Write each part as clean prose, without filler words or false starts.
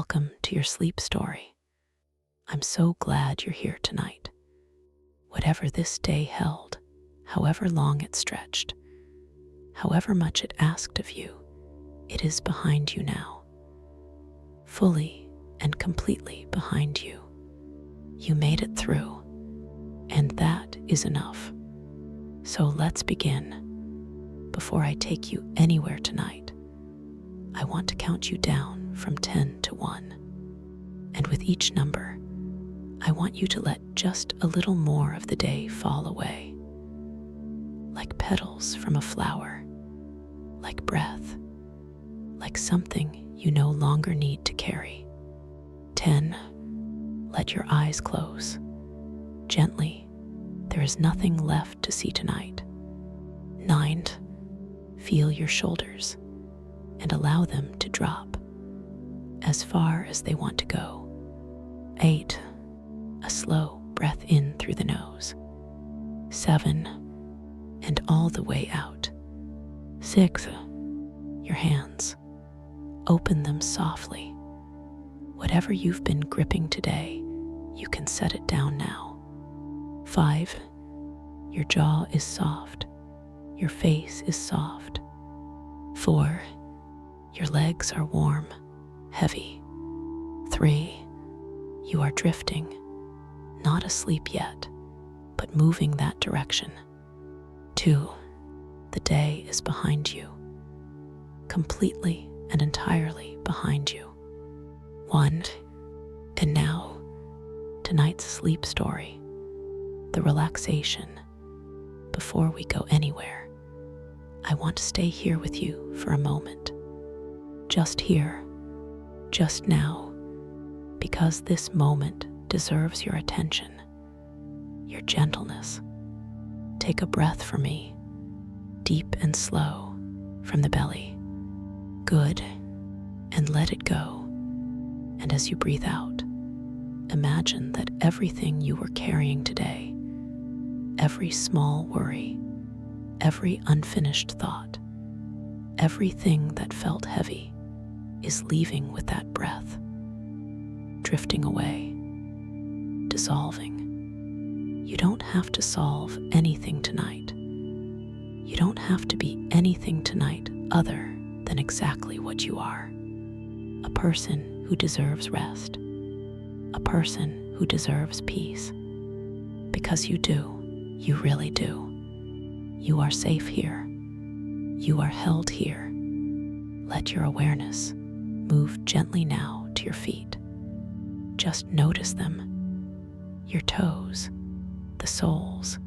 Welcome to your sleep story. I'm so glad you're here tonight. Whatever this day held, however long it stretched, however much it asked of you, it is behind you now. Fully and completely behind you. You made it through, and that is enough. So let's begin. Before I take you anywhere tonight, I want to count you down from 10 to 1. And with each number, I want you to let just a little more of the day fall away. Like petals from a flower, like breath, like something you no longer need to carry. 10. Let your eyes close. Gently, there is nothing left to see tonight. 9. Feel your shoulders and allow them to drop as far as they want to go. 8. A slow breath in through the nose. 7. And all the way out. 6. Your hands. Open them softly. Whatever you've been gripping today, you can set it down now. 5. Your jaw is soft. Your face is soft. 4. Your legs are warm, heavy. 3. You are drifting, not asleep yet, but moving that direction. 2. The day is behind you, completely and entirely behind you. 1. And now, tonight's sleep story, the relaxation. Before we go anywhere, I want to stay here with you for a moment. Just here, just now, because this moment deserves your attention, your gentleness. Take a breath for me, deep and slow, from the belly. Good, and let it go. And as you breathe out, imagine that everything you were carrying today, every small worry, every unfinished thought, everything that felt heavy, is leaving with that breath, drifting away, dissolving. You don't have to solve anything tonight. You don't have to be anything tonight other than exactly what you are. A person who deserves rest. A person who deserves peace. Because you do, you really do. You are safe here. You are held here. Let your awareness move gently now to your feet. Just notice them, your toes, the soles,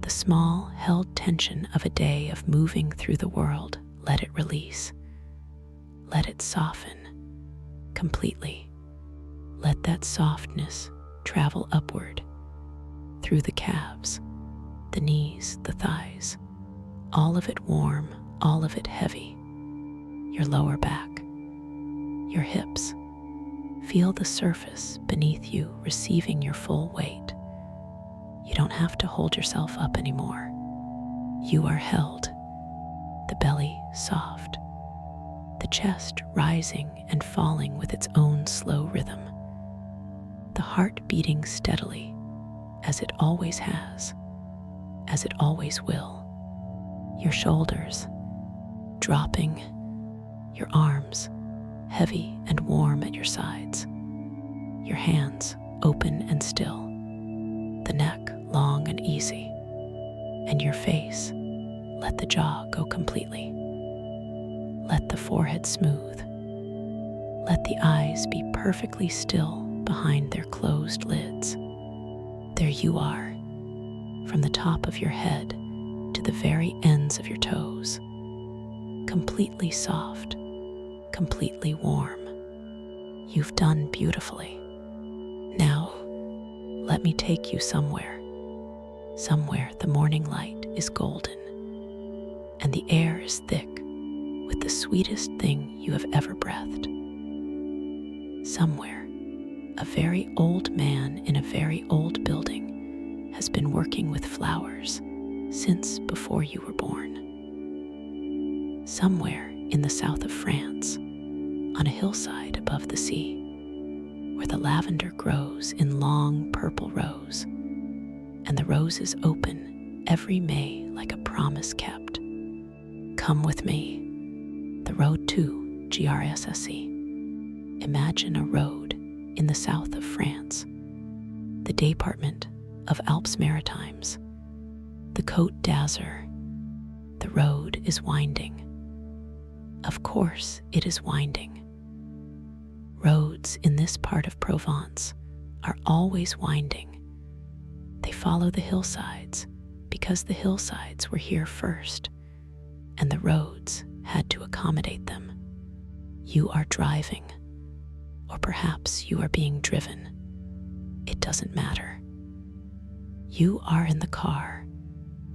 the small held tension of a day of moving through the world. Let it release. Let it soften completely. Let that softness travel upward through the calves, the knees, the thighs, all of it warm, all of it heavy. Your lower back, your hips. Feel the surface beneath you receiving your full weight. You don't have to hold yourself up anymore. You are held, the belly soft, the chest rising and falling with its own slow rhythm, the heart beating steadily as it always has, as it always will. Your shoulders dropping, your arms heavy and warm at your sides, your hands open and still, the neck long and easy, and your face, let the jaw go completely. Let the forehead smooth. Let the eyes be perfectly still behind their closed lids. There you are, from the top of your head to the very ends of your toes, completely soft, completely warm. You've done beautifully. Now, let me take you somewhere the morning light is golden, and the air is thick with the sweetest thing you have ever breathed. Somewhere, a very old man in a very old building has been working with flowers since before you were born. Somewhere in the south of France, on a hillside above the sea, where the lavender grows in long purple rows, and the roses open every May like a promise kept. Come with me. The road to Grasse. Imagine a road in the south of France, the department of Alpes-Maritimes, the Côte d'Azur. The road is winding. Of course, it is winding. Roads in this part of Provence are always winding. They follow the hillsides because the hillsides were here first, and the roads had to accommodate them. You are driving, or perhaps you are being driven. It doesn't matter. You are in the car,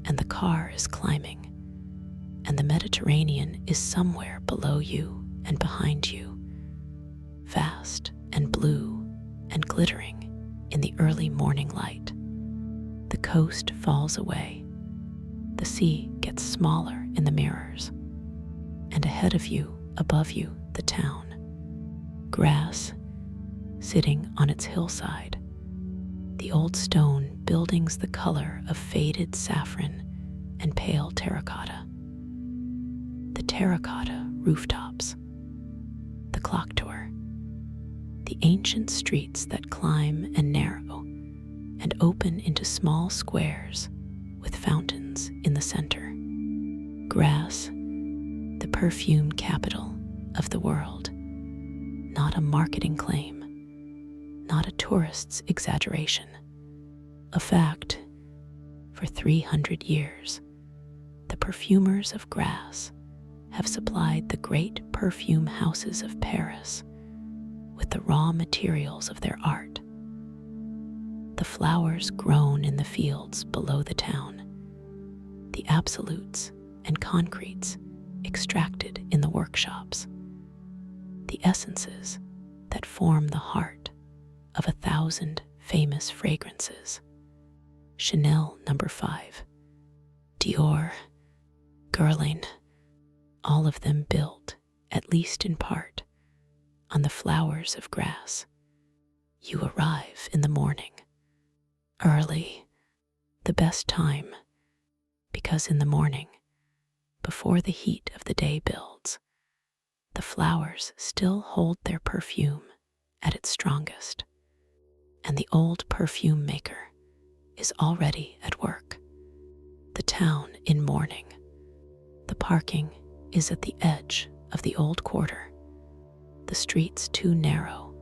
and the car is climbing, and the Mediterranean is somewhere below you and behind you, vast and blue and glittering in the early morning light. The coast falls away. The sea gets smaller in the mirrors, and ahead of you, above you, the town, Grasse, sitting on its hillside, the old stone buildings the color of faded saffron and pale terracotta, the terracotta rooftops, the clock tower, the ancient streets that climb and narrow and open into small squares with fountains in the center. Grasse, the perfume capital of the world, not a marketing claim, not a tourist's exaggeration. A fact, for 300 years, the perfumers of Grasse have supplied the great perfume houses of Paris with the raw materials of their art. The flowers grown in the fields below the town, the absolutes and concretes extracted in the workshops, the essences that form the heart of 1,000 famous fragrances. Chanel No. 5, Dior, Guerlain, all of them built, at least in part, on the flowers of Grasse. You arrive in the morning, early, the best time, because in the morning, before the heat of the day builds, the flowers still hold their perfume at its strongest, and the old perfume maker is already at work. The town in mourning. The parking is at the edge of the old quarter, the streets too narrow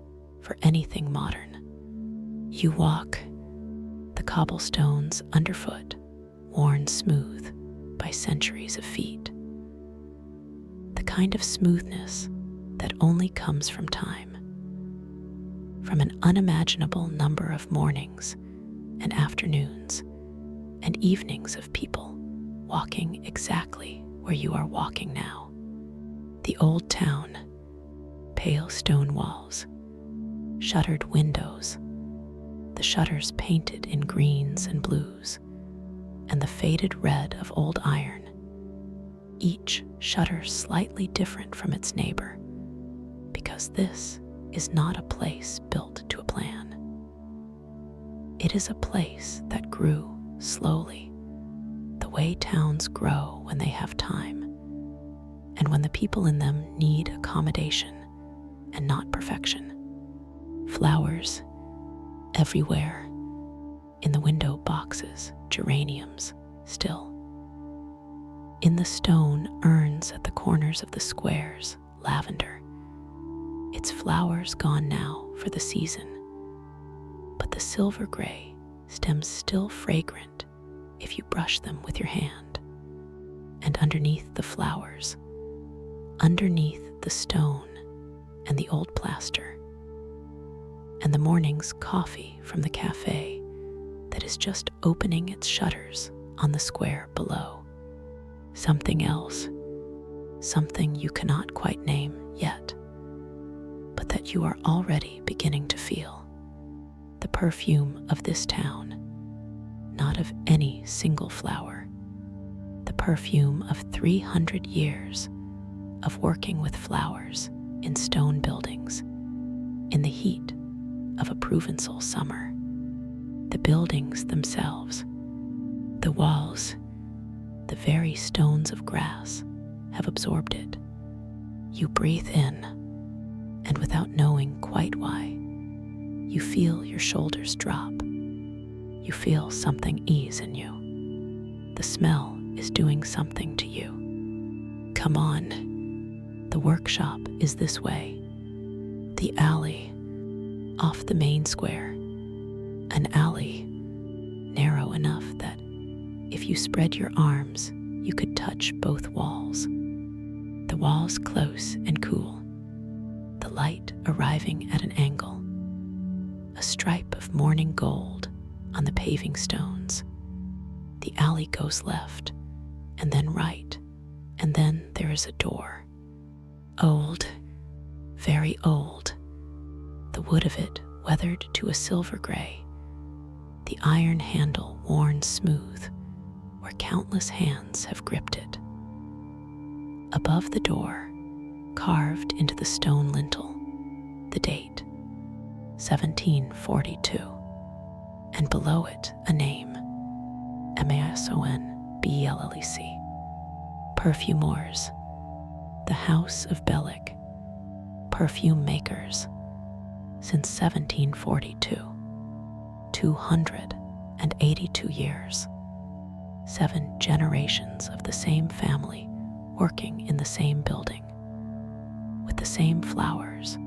for anything modern. You walk, the cobblestones underfoot, worn smooth by centuries of feet. The kind of smoothness that only comes from time, from an unimaginable number of mornings and afternoons and evenings of people walking exactly where you are walking now. The old town, pale stone walls, shuttered windows, the shutters painted in greens and blues, and the faded red of old iron, each shutter slightly different from its neighbor, because this is not a place built to a plan. It is a place that grew slowly, the way towns grow when they have time, and when the people in them need accommodation and not perfection. Flowers everywhere, in the window boxes, geraniums still. In the stone urns at the corners of the squares, lavender. Its flowers gone now for the season, but the silver gray stems still fragrant if you brush them with your hand. And underneath the flowers, underneath the stone and the old plaster, and the morning's coffee from the cafe that is just opening its shutters on the square below. Something else, something you cannot quite name yet, but that you are already beginning to feel. The perfume of this town, not of any single flower. The perfume of 300 years of working with flowers in stone buildings, in the heat of a Provençal summer. The buildings themselves, the walls, the very stones of Grasse have absorbed it. You breathe in, and without knowing quite why, you feel your shoulders drop. You feel something ease in you. The smell is doing something to you. Come on, the workshop is this way. The alley, off the main square. An alley, narrow enough that if you spread your arms, you could touch both walls. The walls close and cool. The light arriving at an angle. A stripe of morning gold on the paving stones. The alley goes left, and then right, and then there is a door. Old, very old. The wood of it weathered to a silver gray. The iron handle worn smooth, where countless hands have gripped it. Above the door, carved into the stone lintel, the date, 1742, and below it a name, Masonbellec, Perfumeurs, the House of Bellic, perfume makers, since 1742, 282 years, 7 generations of the same family working in the same building, with the same flowers,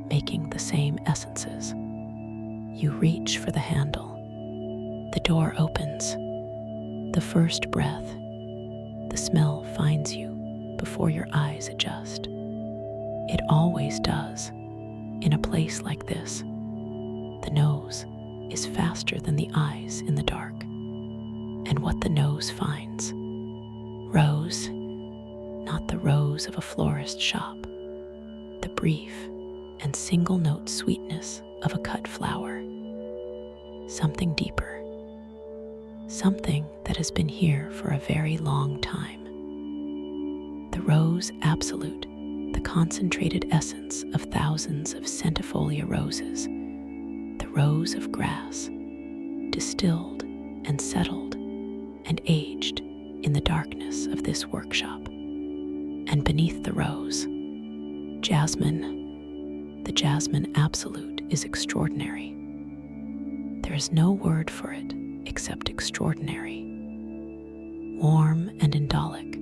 making the same essences. You reach for the handle. The door opens. The first breath, the smell finds you before your eyes adjust. It always does. In a place like this, the nose is faster than the eyes in the dark. And what the nose finds, rose, not the rose of a florist shop, the brief and single note sweetness of a cut flower. Something deeper, something that has been here for a very long time. The rose absolute, the concentrated essence of thousands of centifolia roses, the rose of Grasse, distilled and settled and aged in the darkness of this workshop. And beneath the rose, jasmine. The jasmine absolute is extraordinary. There is no word for it except extraordinary. Warm and indolic,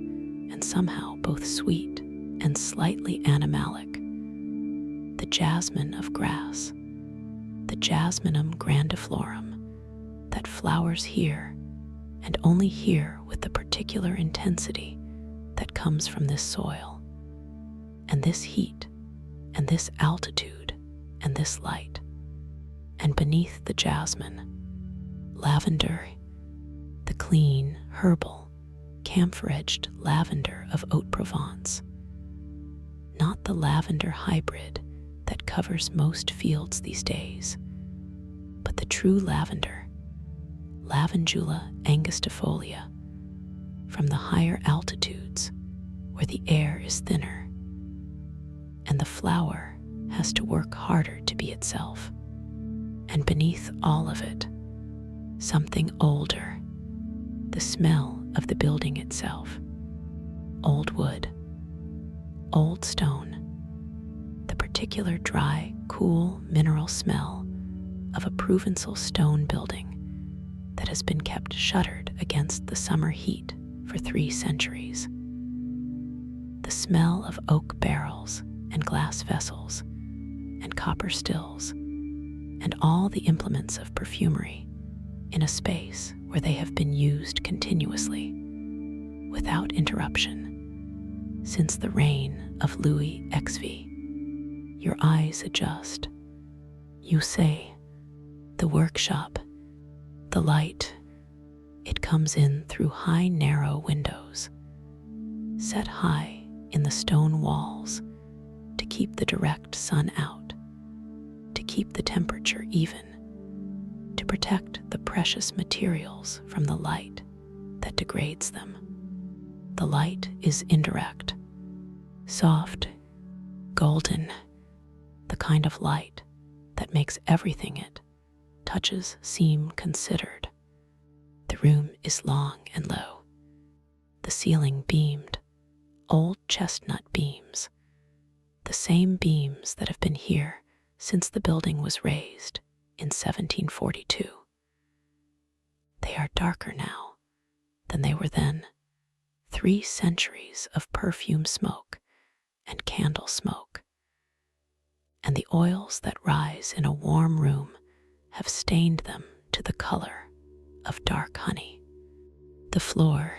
and somehow both sweet and slightly animalic. The jasmine of Grasse, the Jasminum grandiflorum, that flowers here, and only here with the particular intensity that comes from this soil, and this heat, and this altitude, and this light. And beneath the jasmine, lavender, the clean, herbal, camphor-edged lavender of Haute-Provence. Not the lavender hybrid that covers most fields these days, but the true lavender, Lavandula angustifolia, from the higher altitudes where the air is thinner, and the flower has to work harder to be itself. And beneath all of it, something older, the smell of the building itself. Old wood, old stone, the particular dry, cool mineral smell of a Provençal stone building that has been kept shuttered against the summer heat for 3 centuries. The smell of oak barrels and glass vessels and copper stills and all the implements of perfumery in a space where they have been used continuously, without interruption, since the reign of Louis XVI. Your eyes adjust. You say, the workshop, the light, it comes in through high, narrow windows, set high in the stone walls to keep the direct sun out, to keep the temperature even, to protect the precious materials from the light that degrades them. The light is indirect, soft, golden, the kind of light that makes everything it touches seem considered. The room is long and low. The ceiling beamed, old chestnut beams, the same beams that have been here since the building was raised in 1742. They are darker now than they were then. 3 centuries of perfume smoke and candle smoke, and the oils that rise in a warm room have stained them to the color of dark honey. The floor,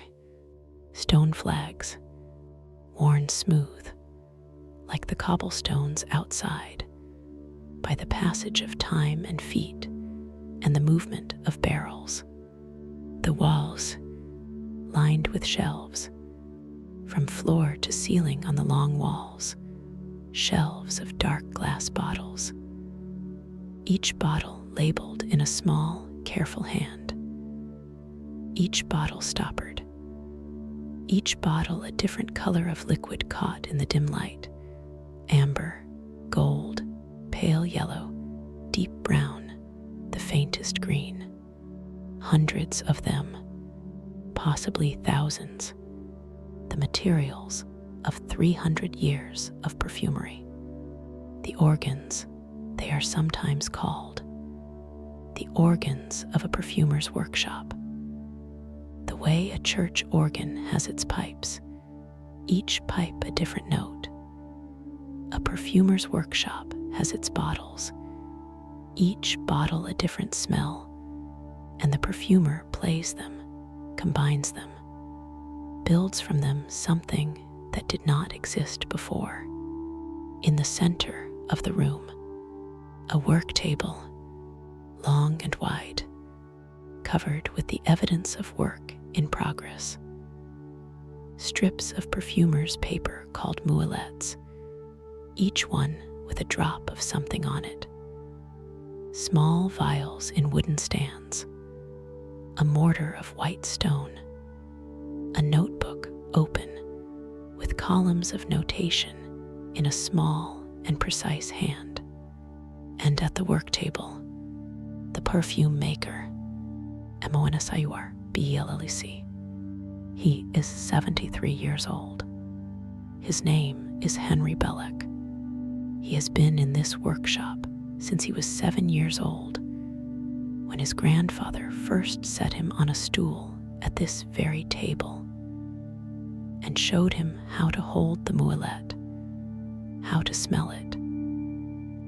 stone flags, worn smooth like the cobblestones outside by the passage of time and feet and the movement of barrels. The walls, lined with shelves, from floor to ceiling on the long walls, shelves of dark glass bottles, each bottle labeled in a small, careful hand, each bottle stoppered, each bottle a different color of liquid caught in the dim light: amber, gold, pale yellow, deep brown, the faintest green. Hundreds of them, possibly thousands, the materials of 300 years of perfumery. The organs, they are sometimes called, the organs of a perfumer's workshop. The way a church organ has its pipes, each pipe a different note. A perfumer's workshop has its bottles, each bottle a different smell, and the perfumer plays them, combines them, builds from them something that did not exist before. In the center of the room, a work table, long and wide, covered with the evidence of work in progress. Strips of perfumer's paper called mualettes, each one with a drop of something on it. Small vials in wooden stands, a mortar of white stone, a notebook open with columns of notation in a small and precise hand. And at the work table, the perfume maker, Emoenasayuar Bielalici. He is 73 years old. His name is Henry Belek. He has been in this workshop since he was 7 years old, when his grandfather first set him on a stool at this very table and showed him how to hold the mualette, how to smell it,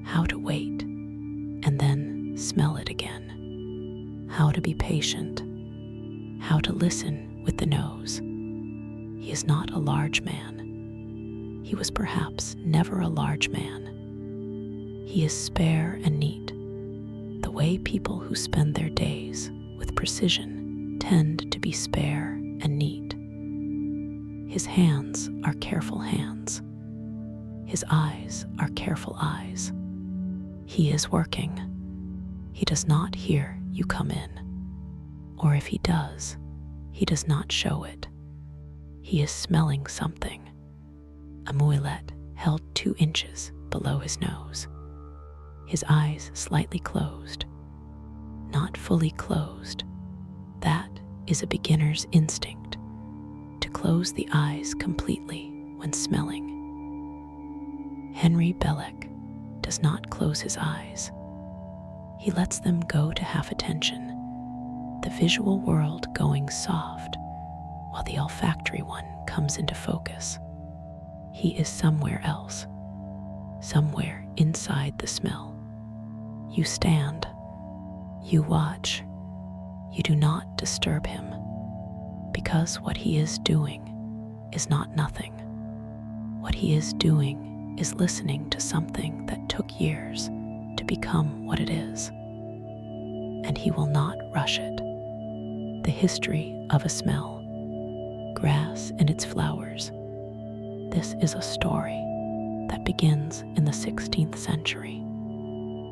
how to wait and then smell it again, how to be patient, how to listen with the nose. He is not a large man. He was perhaps never a large man. He is spare and neat, the way people who spend their days with precision tend to be spare and neat. His hands are careful hands. His eyes are careful eyes. He is working. He does not hear you come in, or if he does not show it. He is smelling something, a mualette held 2 inches below his nose. His eyes slightly closed, not fully closed. That is a beginner's instinct, to close the eyes completely when smelling. Henry Belek does not close his eyes. He lets them go to half attention, the visual world going soft, while the olfactory one comes into focus. He is somewhere else, somewhere inside the smell. You stand, you watch, you do not disturb him, because what he is doing is not nothing. What he is doing is listening to something that took years to become what it is, and he will not rush it. The history of a smell, grass and its flowers. This is a story that begins in the 16th century.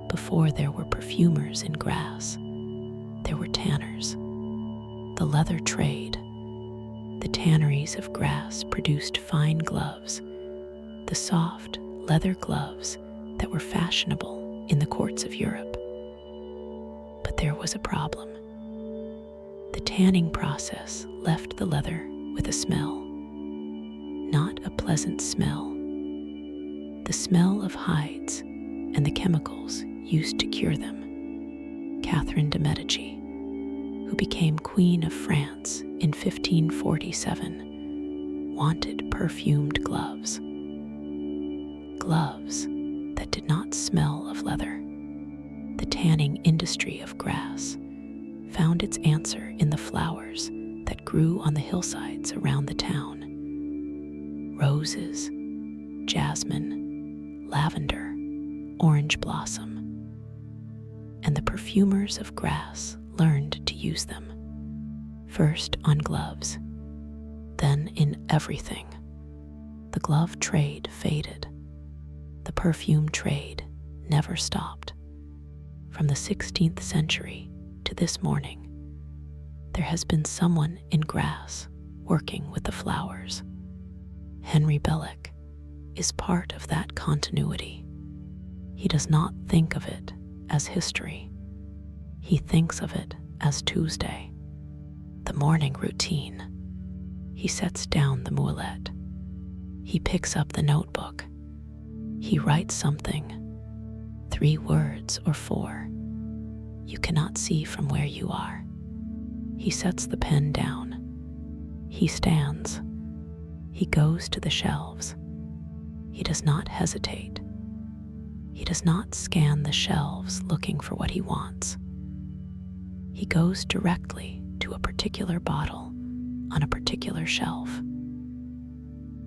Before there were perfumers in Grasse, there were tanners. The leather trade, the tanneries of Grasse produced fine gloves, the soft leather gloves that were fashionable in the courts of Europe. But there was a problem. The tanning process left the leather with a smell. Not a pleasant smell. The smell of hides and the chemicals used to cure them. Catherine de' Medici, who became Queen of France in 1547, wanted perfumed gloves. Gloves that did not smell of leather. The tanning industry of Grasse found its answer in the flowers that grew on the hillsides around the town. Roses, jasmine, lavender, orange blossom. And the perfumers of Grasse learned to use them. First on gloves, then in everything. The glove trade faded. The perfume trade never stopped. From the 16th century to this morning, there has been someone in Grasse working with the flowers. Henry Bellick is part of that continuity. He does not think of it as history. He thinks of it as Tuesday, the morning routine. He sets down the mulet. He picks up the notebook. He writes something, 3 words or 4. You cannot see from where you are. He sets the pen down. He stands. He goes to the shelves. He does not hesitate. He does not scan the shelves looking for what he wants. He goes directly to a particular bottle on a particular shelf.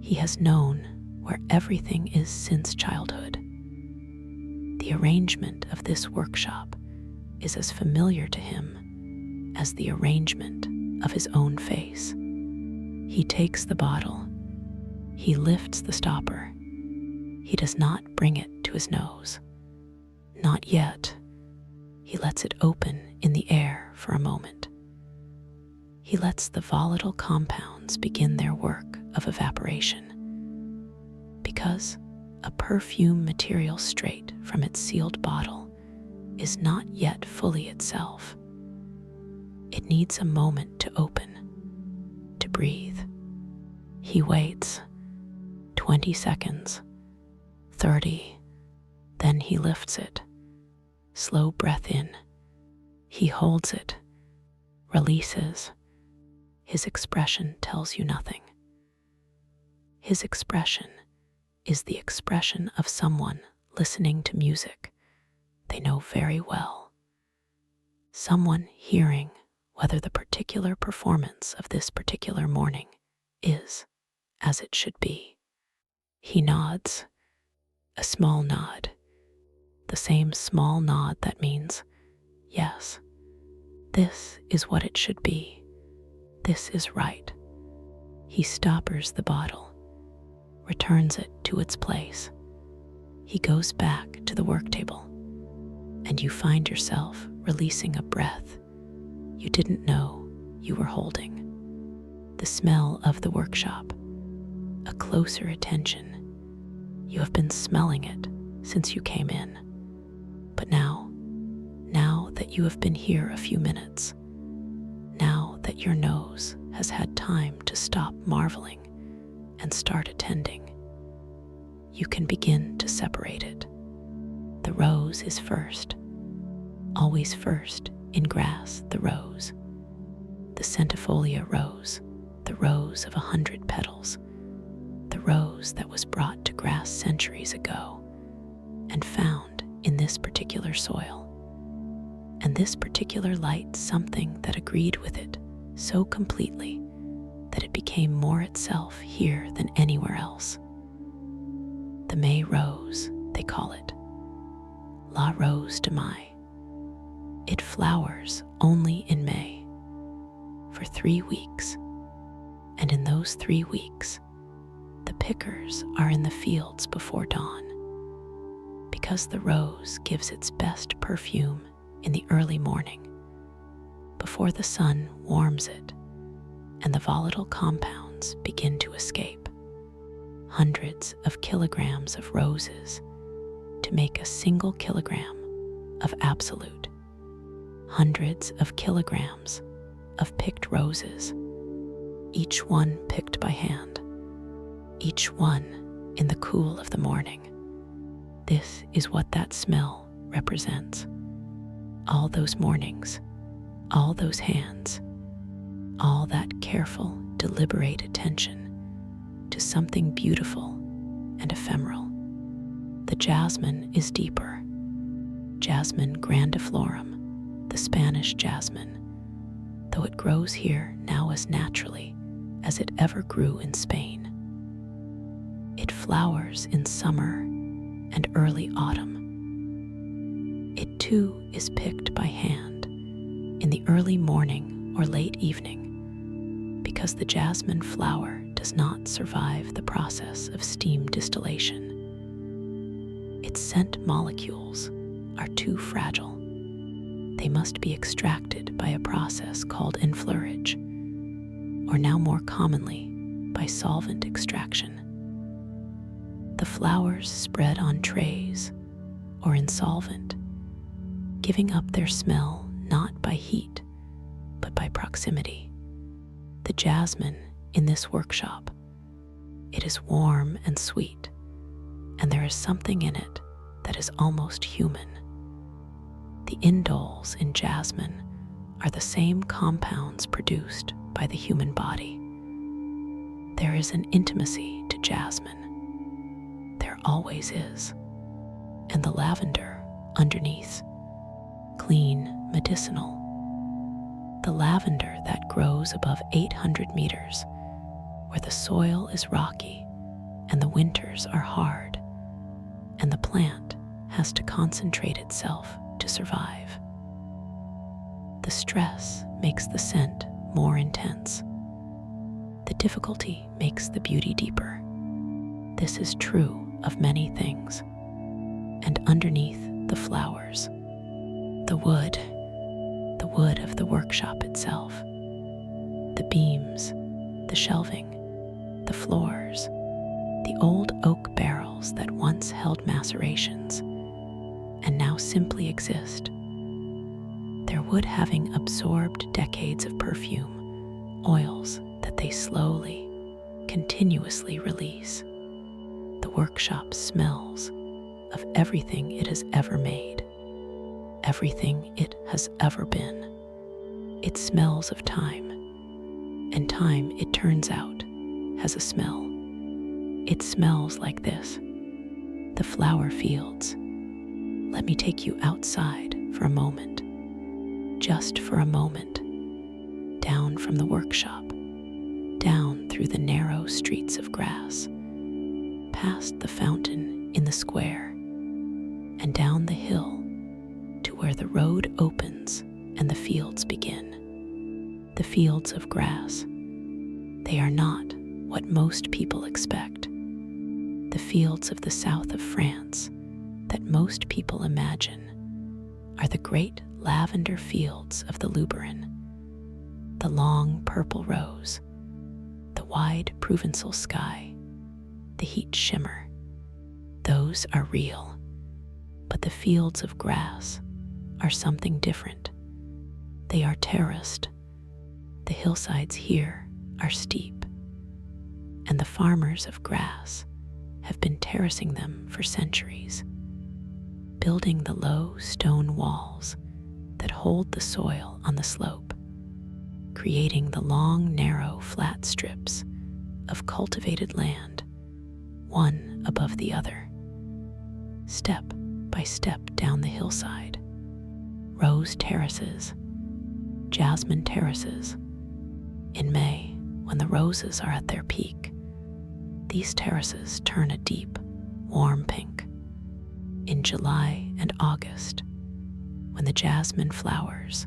He has known where everything is since childhood. The arrangement of this workshop is as familiar to him as the arrangement of his own face. He takes the bottle. He lifts the stopper. He does not bring it to his nose. Not yet. He lets it open in the air for a moment. He lets the volatile compounds begin their work of evaporation. Because a perfume material straight from its sealed bottle is not yet fully itself. It needs a moment to open, to breathe. He waits. 20 seconds, 30, then he lifts it. Slow breath in. He holds it, releases. His expression tells you nothing. His expression is the expression of someone listening to music they know very well. Someone hearing whether the particular performance of this particular morning is as it should be. He nods, a small nod, the same small nod that means, yes, this is what it should be. This is right. He stoppers the bottle, returns it to its place. He goes back to the work table, and you find yourself releasing a breath you didn't know you were holding. The smell of the workshop, a closer attention. You have been smelling it since you came in. But now that you have been here a few minutes, now that your nose has had time to stop marveling and start attending, you can begin to separate it. The rose is first, always first in Grasse, the rose. The centifolia rose, the rose of 100 petals, the rose that was brought to Grasse centuries ago and found in this particular soil. And this particular light something that agreed with it so completely that it became more itself here than anywhere else. The May rose, they call it. La Rose de Mai. It flowers only in May, for 3 weeks, and in those 3 weeks, the pickers are in the fields before dawn, because the rose gives its best perfume in the early morning, before the sun warms it and the volatile compounds begin to escape. Hundreds of kilograms of roses to make a single kilogram of absolute. Hundreds of kilograms of picked roses, each one picked by hand, each one in the cool of the morning. This is what that smell represents. All those mornings, all those hands, all that careful, deliberate attention to something beautiful and ephemeral. The jasmine is deeper. Jasmine grandiflorum, the Spanish jasmine, though it grows here now as naturally as it ever grew in Spain. It flowers in summer and early autumn. It too is picked by hand in the early morning or late evening, because the jasmine flower does not survive the process of steam distillation. Its scent molecules are too fragile. They must be extracted by a process called enfleurage, or now more commonly by solvent extraction. The flowers spread on trays or in solvent, giving up their smell not by heat, but by proximity. The jasmine in this workshop, it is warm and sweet, and there is something in it that is almost human. The indoles in jasmine are the same compounds produced by the human body. There is an intimacy to jasmine. There always is. And the lavender underneath, clean, medicinal. The lavender that grows above 800 meters, where the soil is rocky and the winters are hard, and the plant has to concentrate itself to survive. The stress makes the scent more intense. The difficulty makes the beauty deeper. This is true of many things. And underneath the flowers, the wood of the workshop itself, the beams, the shelving, the floors, the old oak barrels that once held macerations and now simply exist. Their wood having absorbed decades of perfume, oils that they slowly, continuously release. The workshop smells of everything it has ever made, everything it has ever been. It smells of time, and time, it turns out, has a smell. It smells like this: the flower fields. Let me take you outside for a moment, just for a moment, down from the workshop, down through the narrow streets of Grasse, past the fountain in the square, and down the hill to where the road opens and the fields begin. The fields of Grasse. They are not what most people expect. The fields of the south of France that most people imagine are the great lavender fields of the Luberon, the long purple rose, the wide Provençal sky, the heat shimmer. Those are real. But the fields of Grasse are something different. They are terraced. The hillsides here are steep, and the farmers of Grasse have been terracing them for centuries, building the low stone walls that hold the soil on the slope, creating the long, narrow, flat strips of cultivated land, one above the other, step by step down the hillside. Rose terraces, jasmine terraces. In May, when the roses are at their peak, these terraces turn a deep, warm pink. In July and August, when the jasmine flowers,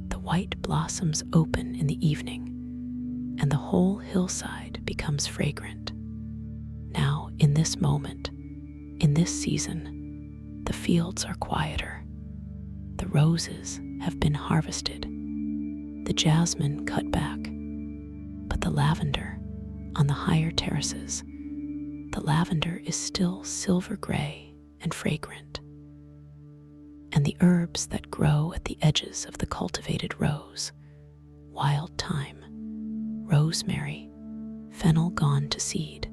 the white blossoms open in the evening, and the whole hillside becomes fragrant. Now, in this moment, in this season, the fields are quieter. The roses have been harvested, the jasmine cut back, but the lavender on the higher terraces, the lavender is still silver gray and fragrant. And the herbs that grow at the edges of the cultivated rose, wild thyme, rosemary, fennel gone to seed,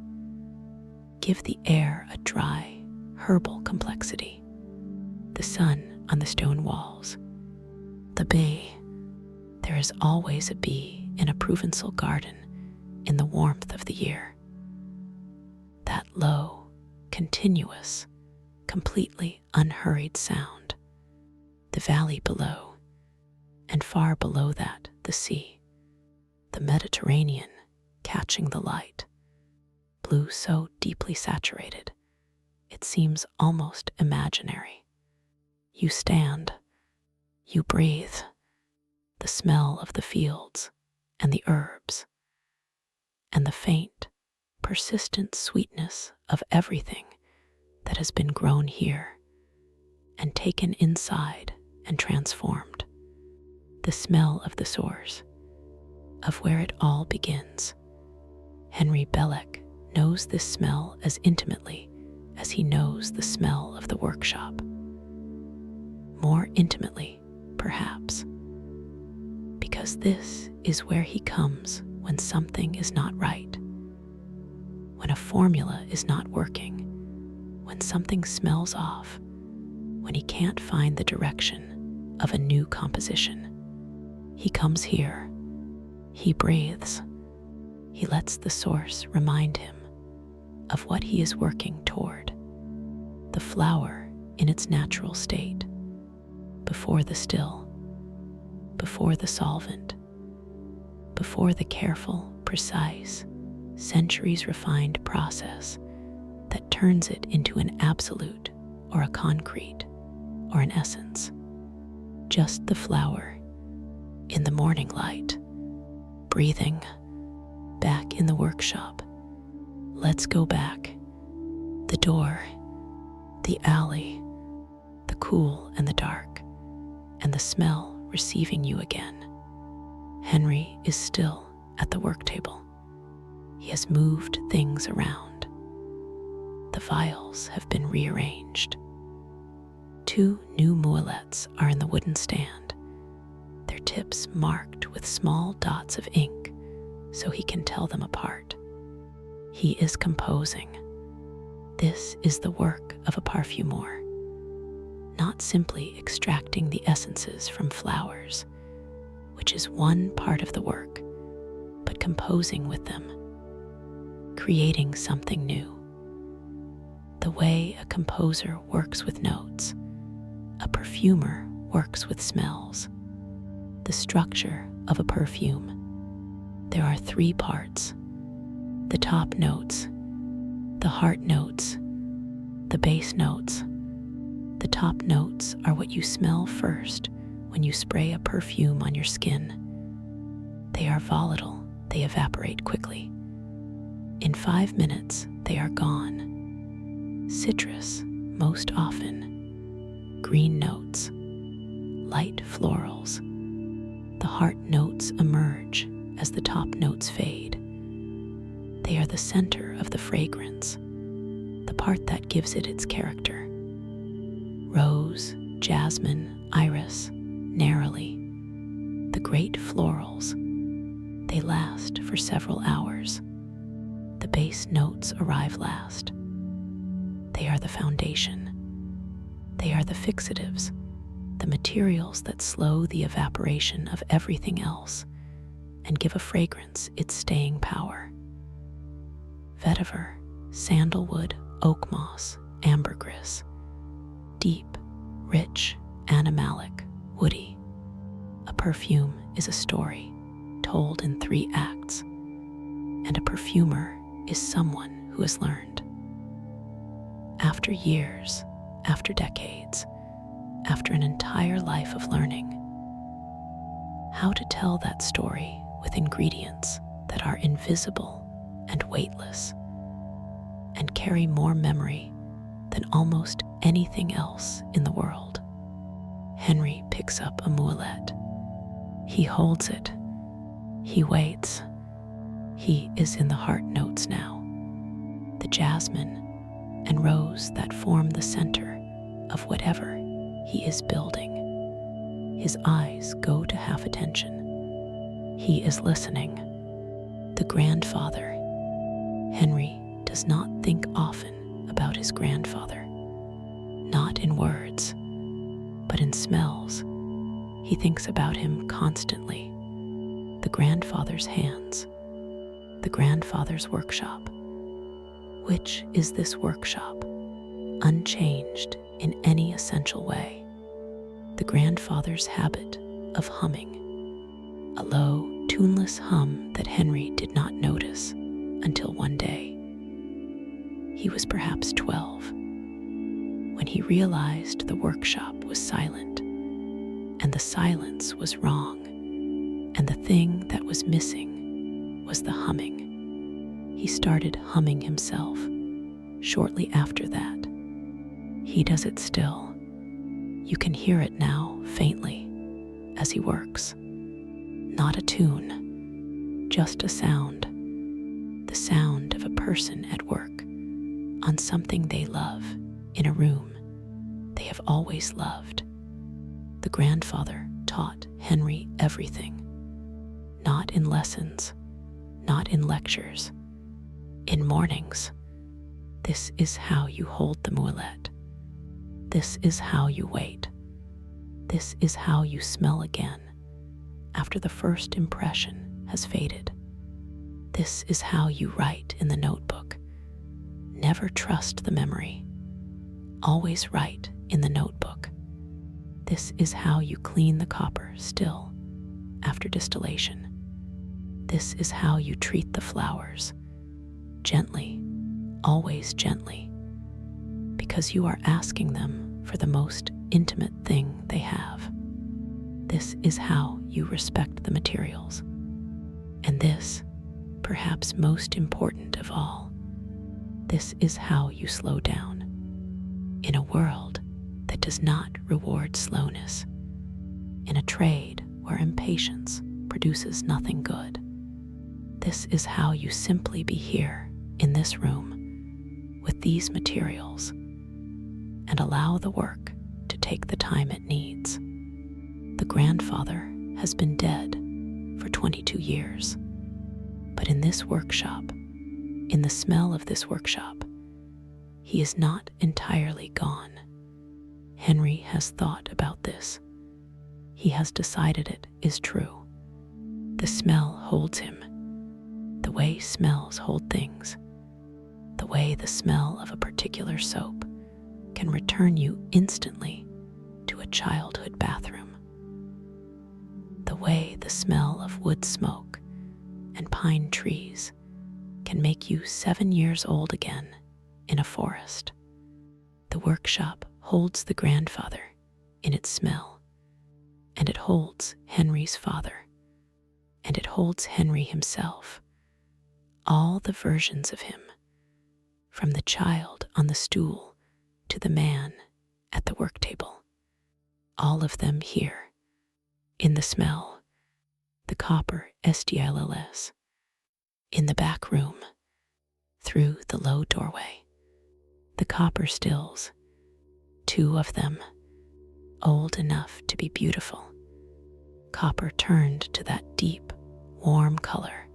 give the air a dry, herbal complexity. The sun on the stone walls, the bee. There is always a bee in a Provençal garden in the warmth of the year. That low, continuous, completely unhurried sound. The valley below, and far below that the sea, the Mediterranean catching the light, blue so deeply saturated, it seems almost imaginary. You stand, you breathe, the smell of the fields and the herbs, and the faint, persistent sweetness of everything that has been grown here and taken inside and transformed. The smell of the source, of where it all begins. Henry Belleck knows this smell as intimately as he knows the smell of the workshop. More intimately, perhaps, because this is where he comes when something is not right, when a formula is not working, when something smells off, when he can't find the direction of a new composition. He comes here, he breathes, he lets the source remind him of what he is working toward, the flower in its natural state, before the still, before the solvent, before the careful, precise, centuries-refined process that turns it into an absolute or a concrete or an essence. Just the flower in the morning light, breathing, back in the workshop. Let's go back. The door, the alley, the cool and the dark, and the smell receiving you again. Henry is still at the work table. He has moved things around. The vials have been rearranged. 2 new mulettes are in the wooden stand, their tips marked with small dots of ink so he can tell them apart. He is composing. This is the work of a parfumeur, not simply extracting the essences from flowers, which is one part of the work, but composing with them, creating something new. The way a composer works with notes, a perfumer works with smells. The structure of a perfume. There are 3 parts: the top notes, the heart notes, the base notes. The top notes are what you smell first when you spray a perfume on your skin. They are volatile, they evaporate quickly. In 5 minutes, they are gone. Citrus, most often. Green notes, light florals. The heart notes emerge as the top notes fade. They are the center of the fragrance, the part that gives it its character. Rose, jasmine, iris, narrowly. The great florals. They last for several hours. The base notes arrive last. They are the foundation. They are the fixatives, the materials that slow the evaporation of everything else and give a fragrance its staying power. Vetiver, sandalwood, oak moss, ambergris. Deep, rich, animalic, woody. A perfume is a story told in 3 acts, and a perfumer is someone who has learned. After years, after decades, after an entire life of learning, how to tell that story with ingredients that are invisible and weightless and carry more memory than almost anything else in the world. Henry picks up a mulet. He holds it. He waits. He is in the heart notes now. The jasmine and rows that form the center of whatever he is building. His eyes go to half attention. He is listening. The grandfather. Henry does not think often about his grandfather. Not in words, but in smells. He thinks about him constantly. The grandfather's hands. The grandfather's workshop. Which is this workshop? Unchanged in any essential way. The grandfather's habit of humming. A low, tuneless hum that Henry did not notice until one day. He was perhaps 12 when he realized the workshop was silent, and the silence was wrong, and the thing that was missing was the humming. He started humming himself. Shortly after that, he does it still. You can hear it now faintly as he works. Not a tune, just a sound. The sound of a person at work on something they love in a room they have always loved. The grandfather taught Henry everything. Not in lessons, not in lectures, in mornings. This is how you hold the mulet. This is how you wait. This is how you smell again after the first impression has faded. This is how you write in the notebook. Never trust the memory. Always write in the notebook. This is how you clean the copper still after distillation. This is how you treat the flowers. Gently, always gently, because you are asking them for the most intimate thing they have. This is how you respect the materials. And this, perhaps most important of all, this is how you slow down. In a world that does not reward slowness, in a trade where impatience produces nothing good, this is how you simply be here in this room with these materials and allow the work to take the time it needs. The grandfather has been dead for 22 years, but in this workshop, in the smell of this workshop, he is not entirely gone. Henry has thought about this. He has decided it is true. The smell holds him. The way smells hold things. The way the smell of a particular soap can return you instantly to a childhood bathroom. The way the smell of wood smoke and pine trees can make you 7 years old again in a forest. The workshop holds the grandfather in its smell, and it holds Henry's father, and it holds Henry himself, all the versions of him, from the child on the stool to the man at the work table, all of them here, in the smell, the copper stills, in the back room, through the low doorway, the copper stills, 2 of them, old enough to be beautiful. Copper turned to that deep, warm color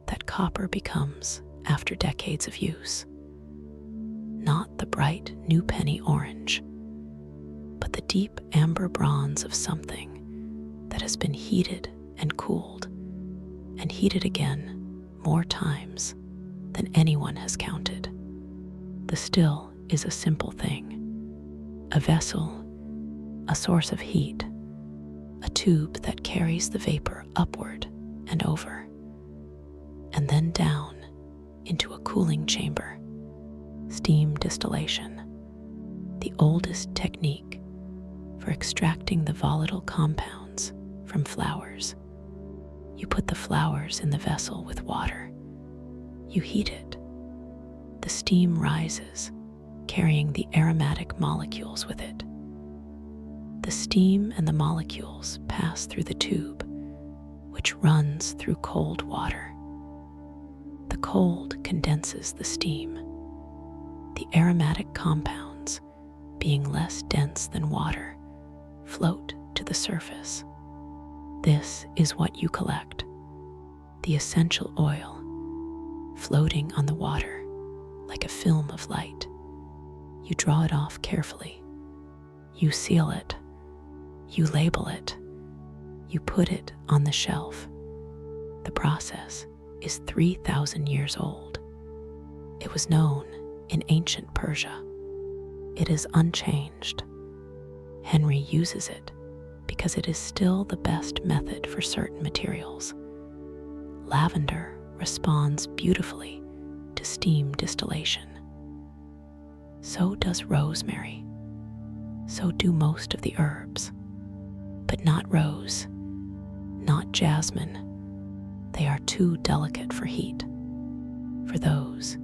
that copper becomes after decades of use. Not the bright new penny orange, but the deep amber bronze of something that has been heated and cooled, and heated again more times than anyone has counted. The still is a simple thing, a vessel, a source of heat, a tube that carries the vapor upward and over, and then down into a cooling chamber. Steam distillation, the oldest technique for extracting the volatile compounds from flowers. You put the flowers in the vessel with water. You heat it. The steam rises, carrying the aromatic molecules with it. The steam and the molecules pass through the tube, which runs through cold water. The cold condenses the steam. The aromatic compounds, being less dense than water, float to the surface. This is what you collect: the essential oil, floating on the water like a film of light. You draw it off carefully. You seal it. You label it. You put it on the shelf. The process is 3,000 years old. It was known in ancient Persia. It is unchanged. Henry uses it because it is still the best method for certain materials. Lavender responds beautifully to steam distillation. So does rosemary. So do most of the herbs. But not rose, not jasmine. They are too delicate for heat. For those,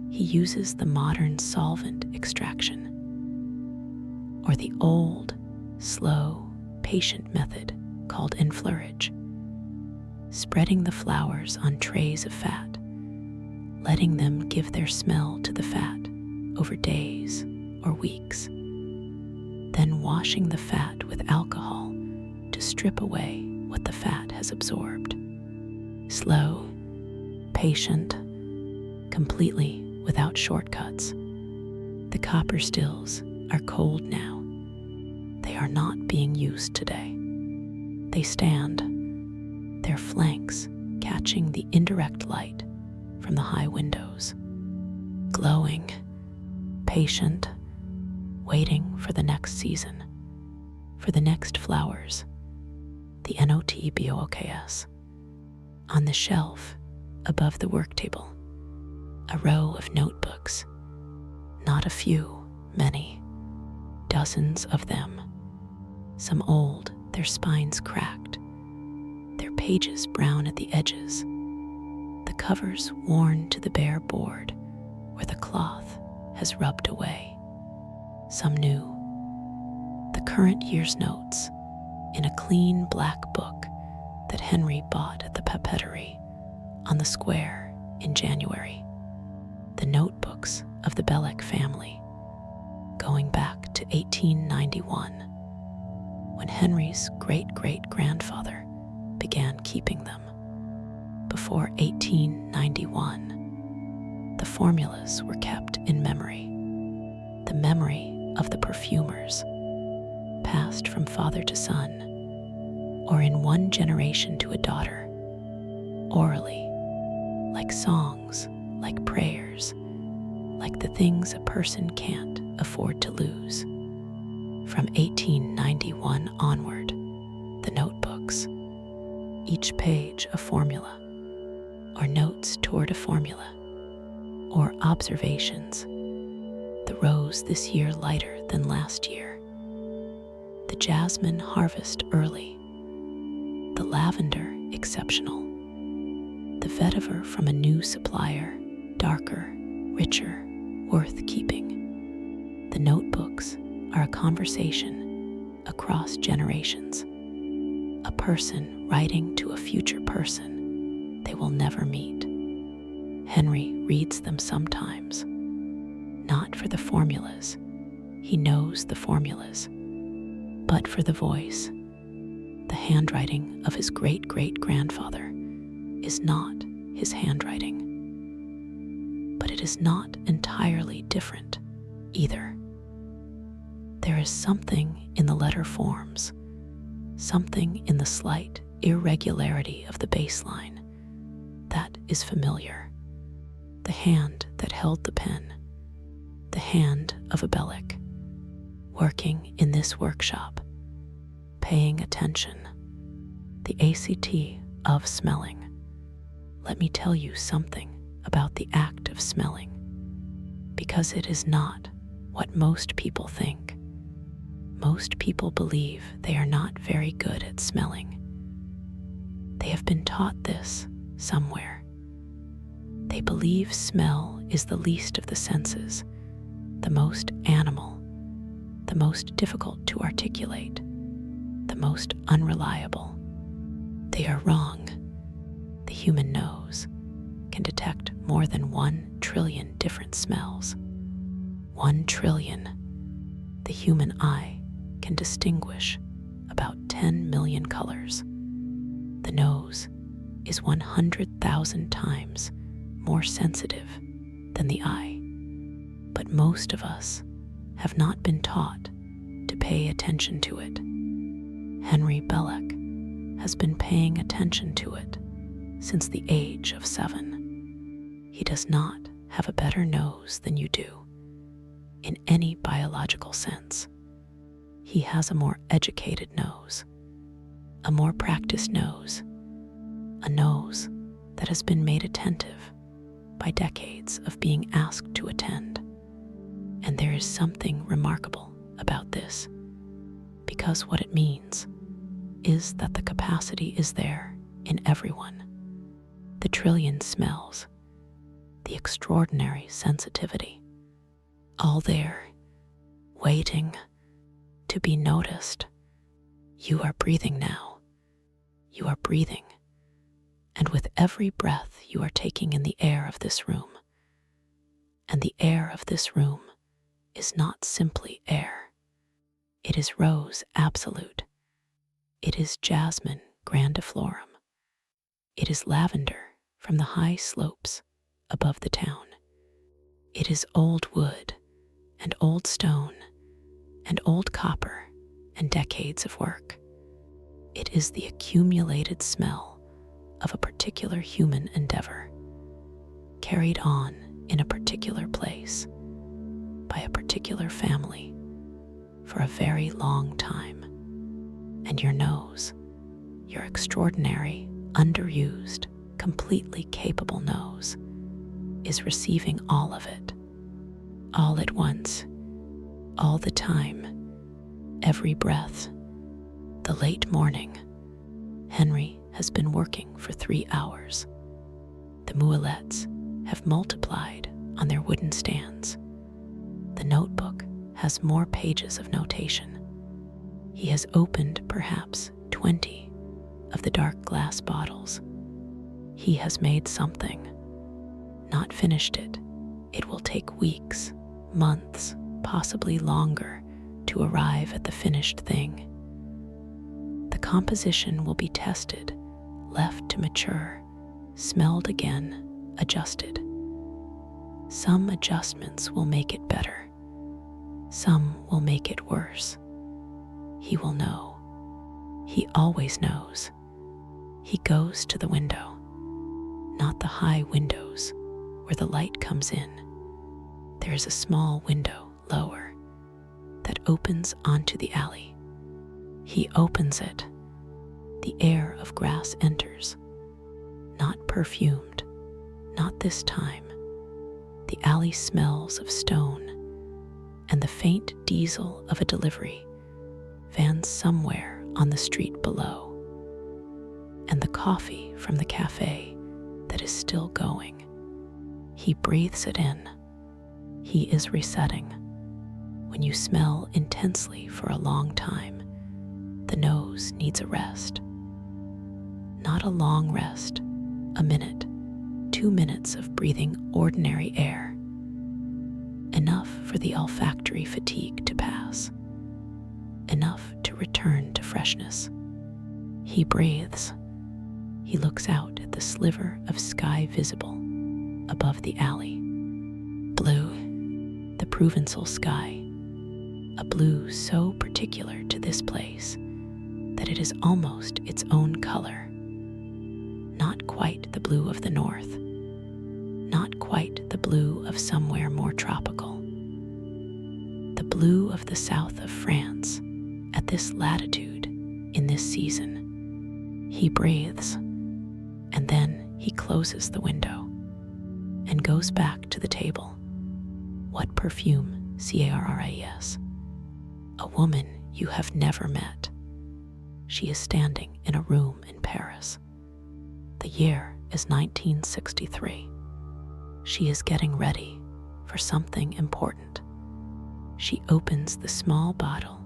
he uses the modern solvent extraction, or the old, slow, patient method called enfleurage, spreading the flowers on trays of fat, letting them give their smell to the fat over days or weeks, then washing the fat with alcohol to strip away what the fat has absorbed. Slow, patient, completely without shortcuts. The copper stills are cold now. They are not being used today. They stand, their flanks catching the indirect light from the high windows, glowing, patient, waiting for the next season, for the next flowers, the NOTBOOKS. On the shelf above the work table, a row of notebooks, not a few, many, dozens of them. Some old, their spines cracked, their pages brown at the edges, the covers worn to the bare board where the cloth has rubbed away. Some new, the current year's notes in a clean black book that Henry bought at the papeterie on the square in January. The notebooks of the Belleck family, going back to 1891, when Henry's great-great-grandfather began keeping them. Before 1891, the formulas were kept in memory, the memory of the perfumers, passed from father to son, or in one generation to a daughter, orally, like songs, like prayers, like the things a person can't afford to lose. From 1891 onward, the notebooks, each page a formula, or notes toward a formula, or observations. The rose this year lighter than last year, the jasmine harvest early, the lavender exceptional, the vetiver from a new supplier, darker, richer, worth keeping. The notebooks are a conversation across generations, a person writing to a future person they will never meet. Henry reads them sometimes, not for the formulas, he knows the formulas, but for the voice. The handwriting of his great-great-grandfather is not his handwriting. But it is not entirely different either. There is something in the letter forms, something in the slight irregularity of the baseline that is familiar. The hand that held the pen, the hand of a Belleck, working in this workshop, paying attention, the ACT of smelling. Let me tell you something about the act of smelling, because it is not what most people think. Most people believe they are not very good at smelling. They have been taught this somewhere. They believe smell is the least of the senses, the most animal, the most difficult to articulate, the most unreliable. They are wrong. The human nose can detect more than 1 trillion different smells. 1 trillion. The human eye can distinguish about 10 million colors. The nose is 100,000 times more sensitive than the eye. But most of us have not been taught to pay attention to it. Henry Belloc has been paying attention to it since the age of 7. He does not have a better nose than you do, in any biological sense. He has a more educated nose, a more practiced nose, a nose that has been made attentive by decades of being asked to attend. And there is something remarkable about this, because what it means is that the capacity is there in everyone. The trillion smells, the extraordinary sensitivity, all there, waiting to be noticed. You are breathing now. You are breathing. And with every breath you are taking in the air of this room. And the air of this room is not simply air. It is rose absolute. It is jasmine grandiflorum. It is lavender from the high slopes above the town. It is old wood and old stone and old copper and decades of work. It is the accumulated smell of a particular human endeavor, carried on in a particular place by a particular family for a very long time. And your nose, your extraordinary, underused, completely capable nose, is receiving all of it, all at once, all the time, every breath. The late morning, Henry has been working for 3 hours. The mulettes have multiplied on their wooden stands. The notebook has more pages of notation. He has opened perhaps 20 of the dark glass bottles. He has made something, not finished it. It will take weeks, months, possibly longer to arrive at the finished thing. The composition will be tested, left to mature, smelled again, adjusted. Some adjustments will make it better. Some will make it worse. He will know. He always knows. He goes to the window, not the high windows where the light comes in. There is a small window lower that opens onto the alley. He opens it. The air of Grasse enters, not perfumed, not this time. The alley smells of stone, and the faint diesel of a delivery vans somewhere on the street below, and the coffee from the cafe that is still going. He breathes it in. He is resetting. When you smell intensely for a long time, the nose needs a rest. Not a long rest, a minute, 2 minutes of breathing ordinary air. Enough for the olfactory fatigue to pass. Enough to return to freshness. He breathes. He looks out at the sliver of sky visible above the alley. Blue, the Provençal sky. A blue so particular to this place that it is almost its own color. Not quite the blue of the north. Not quite the blue of somewhere more tropical. The blue of the south of France at this latitude in this season. He breathes, and then he closes the window and goes back to the table. What perfume, Carras? A woman you have never met. She is standing in a room in Paris. The year is 1963. She is getting ready for something important. She opens the small bottle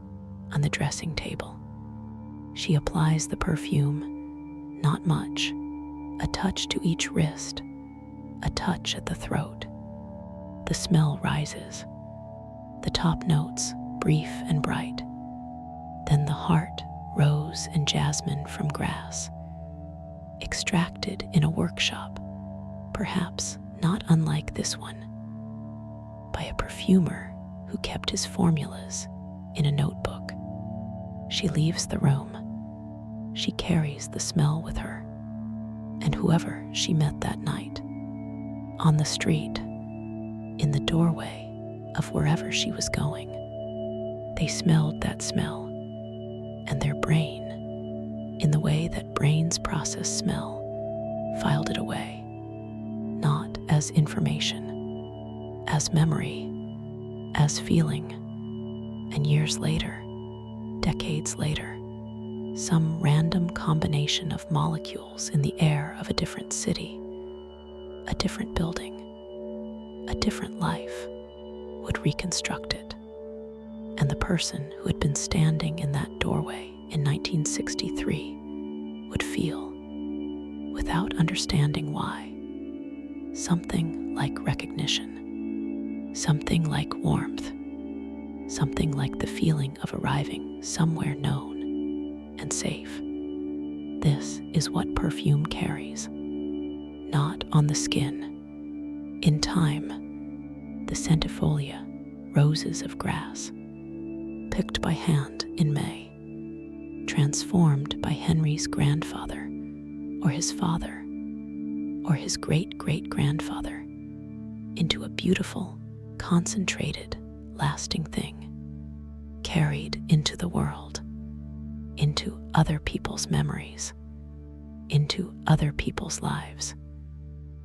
on the dressing table. She applies the perfume, not much, a touch to each wrist, a touch at the throat. The smell rises. the top notes brief and bright, then the heart, rose and jasmine from Grasse, extracted in a workshop, perhaps not unlike this one, by a perfumer who kept his formulas in a notebook. She leaves the room. She carries the smell with her, and whoever she met that night, on the street, in the doorway of wherever she was going, they smelled that smell, and their brain, in the way that brains process smell, filed it away, not as information, as memory, as feeling, and years later, decades later, some random combination of molecules in the air of a different city, a different building, a different life, would reconstruct it. And the person who had been standing in that doorway in 1963 would feel, without understanding why, something like recognition, something like warmth, something like the feeling of arriving somewhere known and safe. This is what perfume carries, not on the skin. In time, the centifolia, roses of Grasse, picked by hand in May, transformed by Henry's grandfather, or his father, or his great-great-grandfather, into a beautiful, concentrated, lasting thing, carried into the world, into other people's memories, into other people's lives.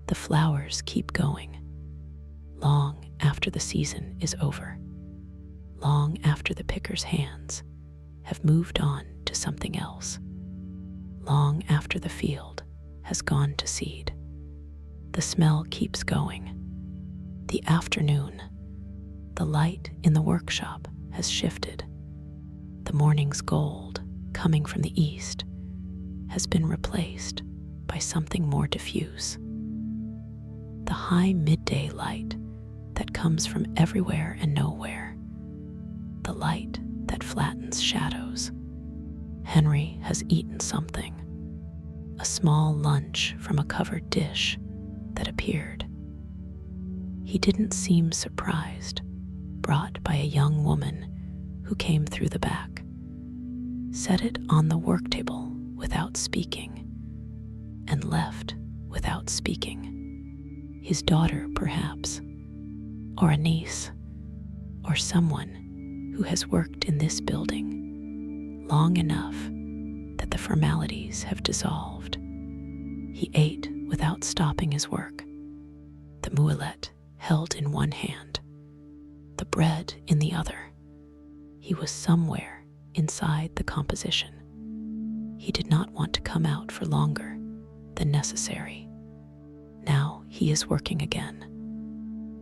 The flowers keep going, long after the season is over, long after the picker's hands have moved on to something else, long after the field has gone to seed. The smell keeps going. The afternoon, the light in the workshop has shifted. The morning's gold, coming from the east, has been replaced by something more diffuse. The high midday light that comes from everywhere and nowhere, the light that flattens shadows. Henry has eaten something, a small lunch from a covered dish that appeared. He didn't seem surprised, brought by a young woman who came through the back, set it on the work table without speaking, and left without speaking. His daughter, perhaps, or a niece, or someone who has worked in this building long enough that the formalities have dissolved. He ate without stopping his work, the muelet held in one hand, the bread in the other. He was somewhere inside the composition. He did not want to come out for longer than necessary. Now he is working again,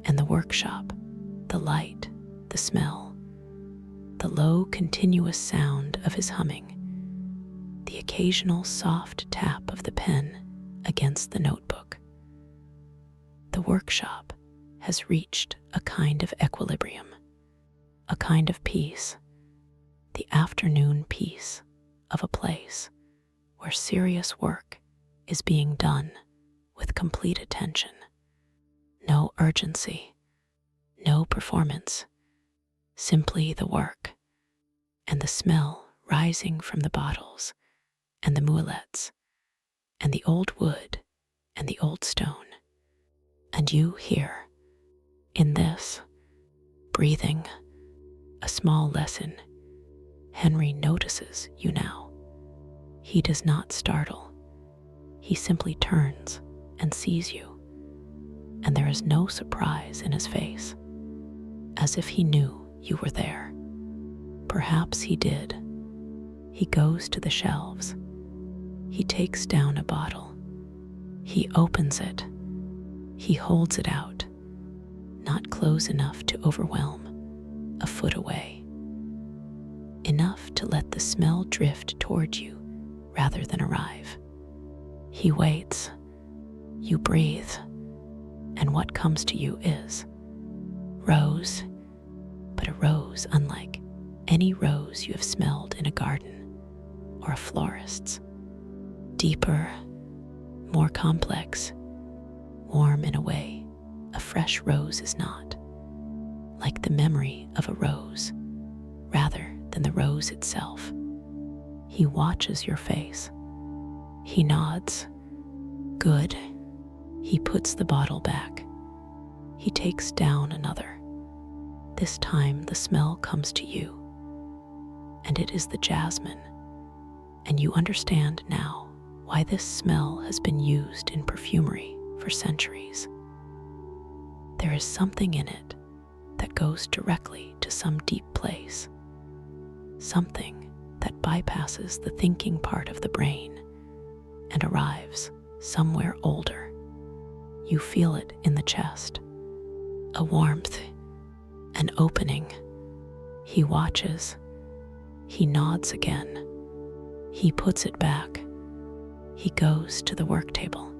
and the workshop, the light, the smell, the low continuous sound of his humming, the occasional soft tap of the pen against the notebook. The workshop has reached a kind of equilibrium, a kind of peace, the afternoon peace of a place where serious work is being done with complete attention. No urgency, no performance, simply the work and the smell rising from the bottles and the muelets and the old wood and the old stone. And you here, in this, breathing, a small lesson. Henry notices you now. He does not startle. He simply turns and sees you, and there is no surprise in his face, as if he knew you were there. Perhaps he did. He goes to the shelves. He takes down a bottle. He opens it. He holds it out, not close enough to overwhelm, a foot away, enough to let the smell drift toward you rather than arrive. He waits. You breathe, and what comes to you is rose, but a rose unlike any rose you have smelled in a garden or a florist's. Deeper, more complex, warm in a way a fresh rose is not, like the memory of a rose rather than the rose itself. He watches your face. He nods. Good. He puts the bottle back. He takes down another. This time the smell comes to you, and it is the jasmine. And you understand now why this smell has been used in perfumery for centuries. There is something in it that goes directly to some deep place, something that bypasses the thinking part of the brain and arrives somewhere older. You feel it in the chest, a warmth, an opening. He watches. He nods again. He puts it back. He goes to the work table.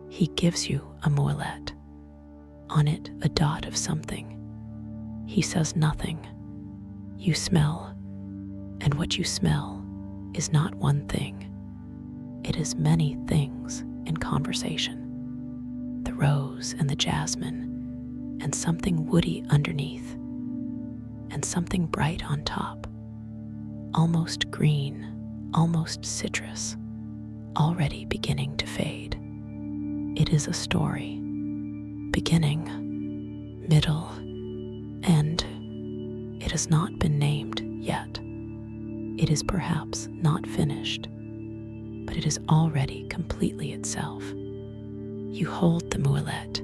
He gives you a moelette. On it, a dot of something. He says nothing. You smell, and what you smell is not one thing. It is many things in conversation. The rose and the jasmine, and something woody underneath, and something bright on top, almost green, almost citrus, already beginning to fade. It is a story, beginning, middle, end. It has not been named yet. It is perhaps not finished, but it is already completely itself. You hold the moelette.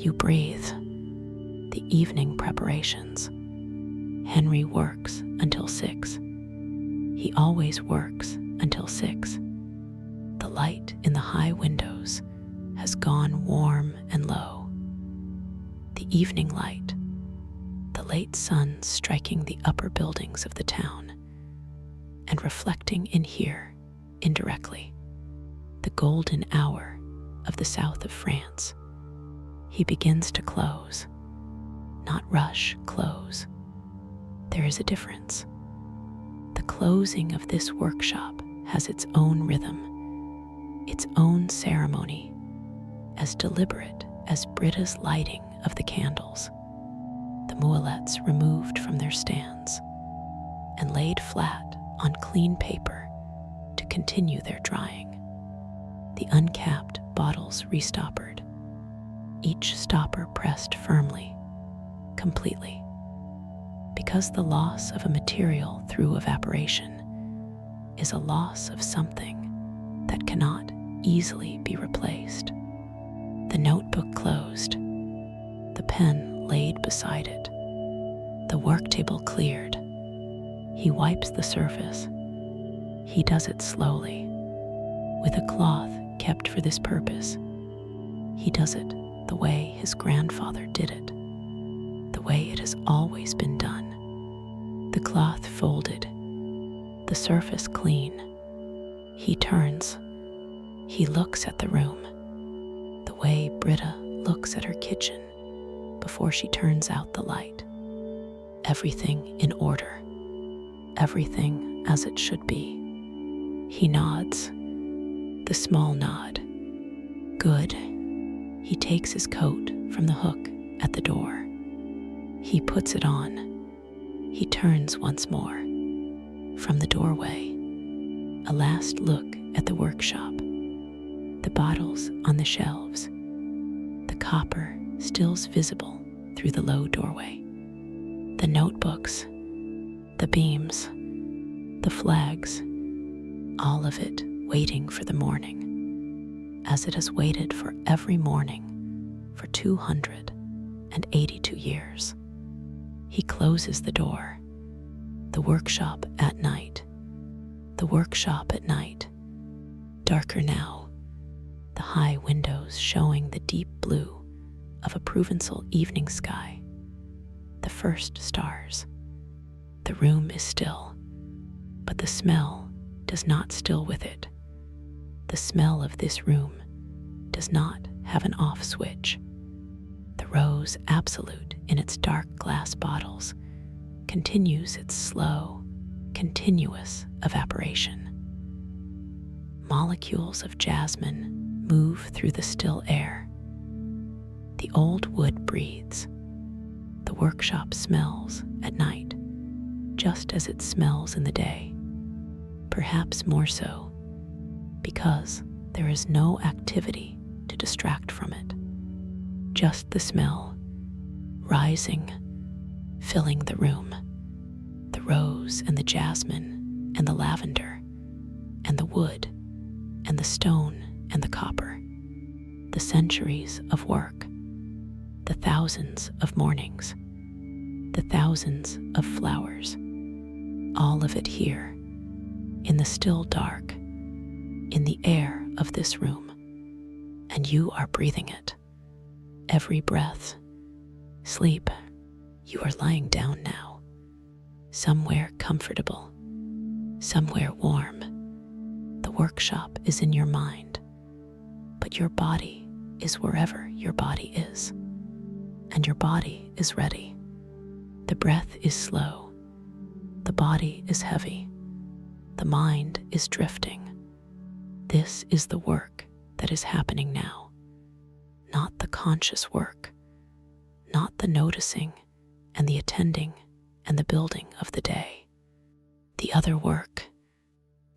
You breathe. The evening preparations. Henry works until 6. He always works until 6. The light in the high windows has gone warm and low. The evening light, the late sun striking the upper buildings of the town and reflecting in here indirectly, the golden hour of the south of France. He begins to close, not rush close. There is a difference. The closing of this workshop has its own rhythm, its own ceremony, as deliberate as Britta's lighting of the candles, the moelettes removed from their stands and laid flat on clean paper to continue their drying. The uncapped bottles restoppered, each stopper pressed firmly, completely, because the loss of a material through evaporation is a loss of something that cannot easily be replaced. The notebook closed, the pen laid beside it, the work table cleared. He wipes the surface. He does it slowly, with a cloth kept for this purpose. He does it the way his grandfather did it, the way it has always been done. The cloth folded, the surface clean. He turns. He looks at the room, the way Britta looks at her kitchen before she turns out the light. Everything in order, everything as it should be. He nods, the small nod. Good. He takes his coat from the hook at the door. He puts it on. He turns once more. From the doorway, a last look at the workshop, the bottles on the shelves, the copper stills visible through the low doorway, the notebooks, the beams, the flags, all of it waiting for the morning, as it has waited for every morning for 282 years. He closes the door. The workshop at night. The workshop at night. Darker now, the high windows showing the deep blue of a Provençal evening sky, the first stars. The room is still, but the smell does not still with it. The smell of this room does not have an off switch. The rose absolute in its dark glass bottles continues its slow, continuous evaporation. Molecules of jasmine move through the still air. The old wood breathes. The workshop smells at night, just as it smells in the day, perhaps more so, because there is no activity to distract from it. Just the smell, rising, filling the room. The rose and the jasmine and the lavender and the wood and the stone and the copper. The centuries of work, the thousands of mornings, the thousands of flowers, all of it here, in the still dark, in the air of this room, and you are breathing it. Every breath. Sleep. You are lying down now, somewhere comfortable, somewhere warm. The workshop is in your mind, but your body is wherever your body is, and your body is ready. The breath is slow, the body is heavy, the mind is drifting. This is the work that is happening now, not the conscious work, not the noticing and the attending and the building of the day. The other work,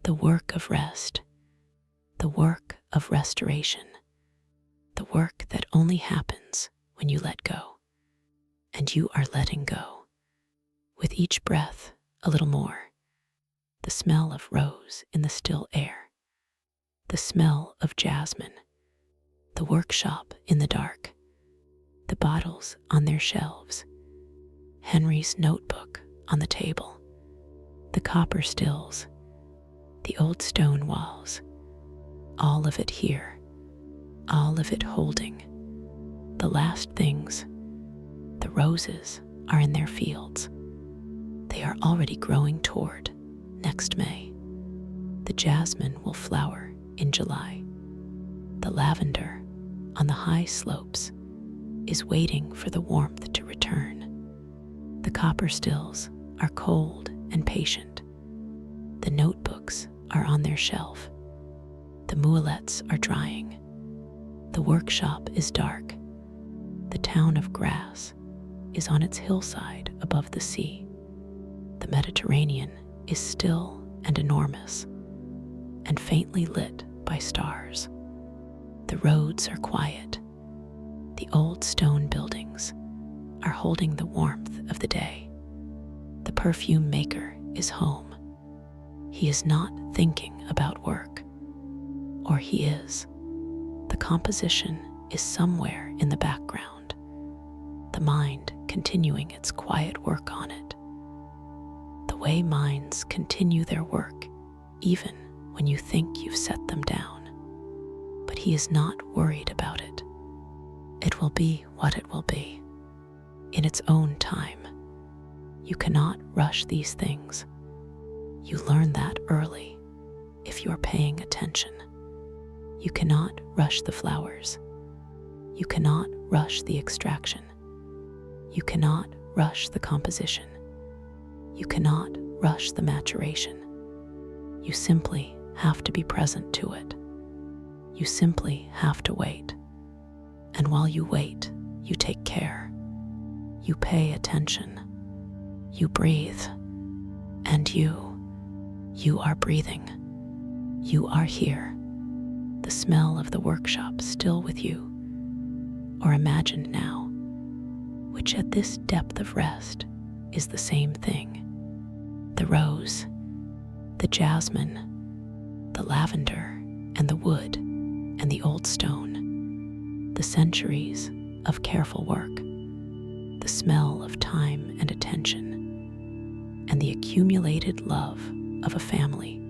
the work of rest, the work of restoration, the work that only happens when you let go. And you are letting go. With each breath, a little more. The smell of rose in the still air, the smell of jasmine, the workshop in the dark, the bottles on their shelves, Henry's notebook on the table, the copper stills, the old stone walls, all of it here, all of it holding. The last things, the roses are in their fields. They are already growing toward next May. The jasmine will flower in July. The lavender on the high slopes is waiting for the warmth to return. The copper stills are cold and patient. The notebooks are on their shelf. The mulettes are drying. The workshop is dark. The town of Grasse is on its hillside above the sea. The Mediterranean is still and enormous, and faintly lit by stars. The roads are quiet. The old stone buildings are holding the warmth of the day. The perfume maker is home. He is not thinking about work, or he is. The composition is somewhere in the background, the mind continuing its quiet work on it. The way minds continue their work, even when you think you've set them down. But he is not worried about it. It will be what it will be, in its own time. You cannot rush these things. You learn that early, if you're paying attention. You cannot rush the flowers. You cannot rush the extraction. You cannot rush the composition. You cannot rush the maturation. You simply have to be present to it. You simply have to wait. And while you wait, you take care. You pay attention. You breathe. And you are breathing. You are here. The smell of the workshop still with you, or imagined now, which at this depth of rest is the same thing. The rose, the jasmine, the lavender, and the wood, and the old stone, the centuries of careful work, the smell of time and attention, and the accumulated love of a family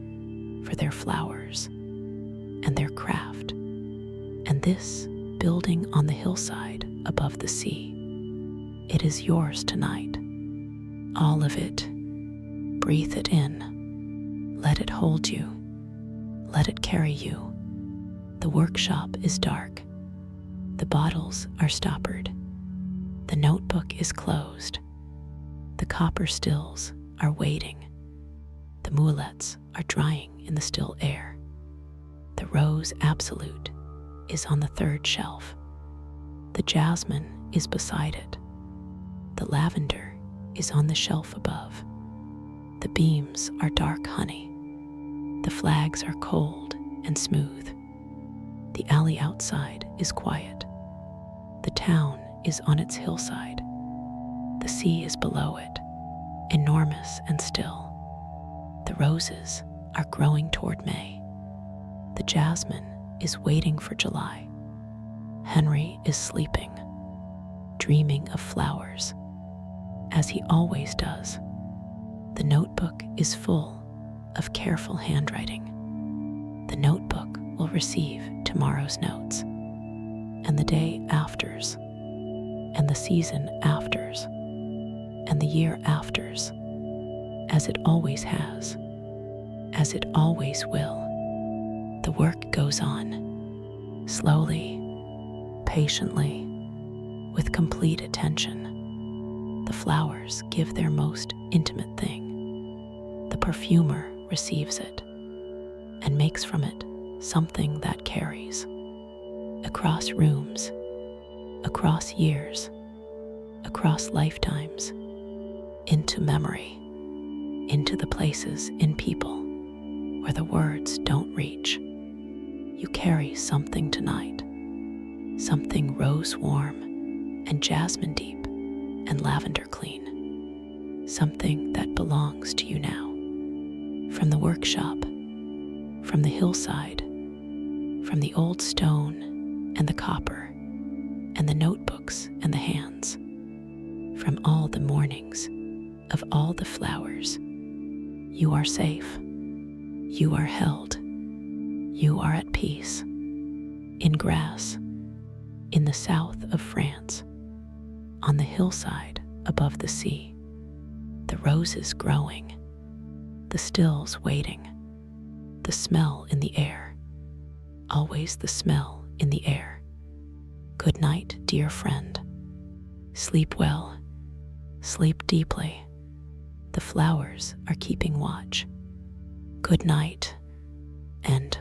for their flowers and their craft, and this building on the hillside above the sea. It is yours tonight, all of it. Breathe it in. Let it hold you. Let it carry you. The workshop is dark. The bottles are stoppered. The notebook is closed. The copper stills are waiting. The mulettes are drying in the still air. The rose absolute is on the third shelf. The jasmine is beside it. The lavender is on the shelf above. The beams are dark honey. The flags are cold and smooth. The alley outside is quiet. The town is on its hillside. The sea is below it, enormous and still. The roses are growing toward May. The jasmine is waiting for July. Henry is sleeping, dreaming of flowers, as he always does. The notebook is full of careful handwriting. The notebook will receive tomorrow's notes, and the day afters, and the season afters, and the year afters, as it always has, as it always will. The work goes on, slowly, patiently, with complete attention. The flowers give their most intimate thing. The perfumer receives it and makes from it something that carries across rooms, across years, across lifetimes, into memory, into the places in people where the words don't reach. You carry something tonight, something rose warm and jasmine deep and lavender clean, something that belongs to you now, from the workshop, from the hillside, from the old stone and the copper and the notebooks and the hands, from all the mornings of all the flowers. You are safe. You are held. You are at peace. In Grasse, in the south of France, on the hillside above the sea, the roses growing, the stills waiting, the smell in the air, always the smell in the air. Good night, dear friend. Sleep well, sleep deeply. The flowers are keeping watch. Good night, and